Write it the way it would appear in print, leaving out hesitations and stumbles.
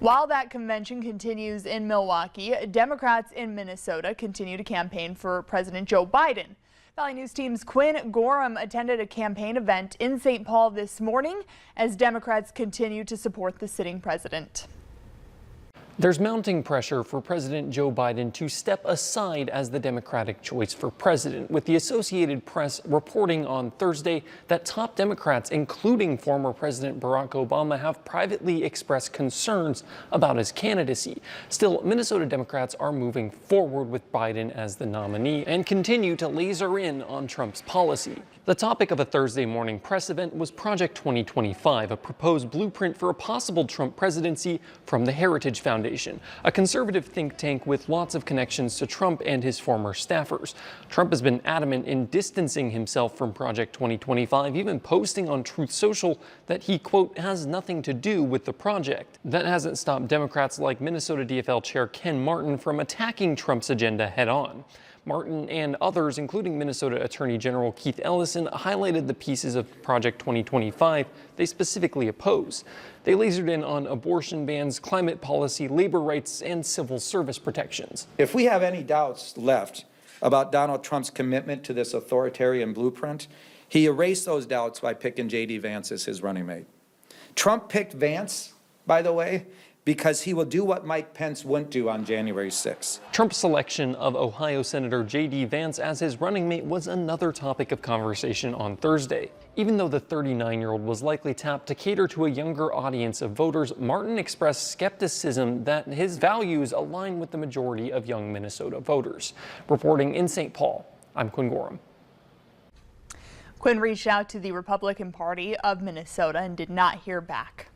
While that convention continues in Milwaukee, Democrats in Minnesota continue to campaign for President Joe Biden. Valley News Team's Quinn Gorham attended a campaign event in St. Paul this morning as Democrats continue to support the sitting president. There's mounting pressure for President Joe Biden to step aside as the Democratic choice for president, with the Associated Press reporting on Thursday that top Democrats, including former President Barack Obama, have privately expressed concerns about his candidacy. Still, Minnesota Democrats are moving forward with Biden as the nominee and continue to laser in on Trump's policy. The topic of a Thursday morning press event was Project 2025, a proposed blueprint for a possible Trump presidency from the Heritage Foundation, a conservative think tank with lots of connections to Trump and his former staffers. Trump has been adamant in distancing himself from Project 2025, even posting on Truth Social that he, quote, has nothing to do with the project. That hasn't stopped Democrats like Minnesota DFL Chair Ken Martin from attacking Trump's agenda head on. Martin and others, including Minnesota Attorney General Keith Ellison, highlighted the pieces of Project 2025 they specifically oppose. They lasered in on abortion bans, climate policy, labor rights, and civil service protections. If we have any doubts left about Donald Trump's commitment to this authoritarian blueprint, he erased those doubts by picking J.D. Vance as his running mate. Trump picked Vance, by the way, because he will do what Mike Pence wouldn't do on January 6th. Trump's selection of Ohio Senator J.D. Vance as his running mate was another topic of conversation on Thursday. Even though the 39-year-old was likely tapped to cater to a younger audience of voters, Martin expressed skepticism that his values align with the majority of young Minnesota voters. Reporting in St. Paul, I'm Quinn Gorham. Quinn reached out to the Republican Party of Minnesota and did not hear back.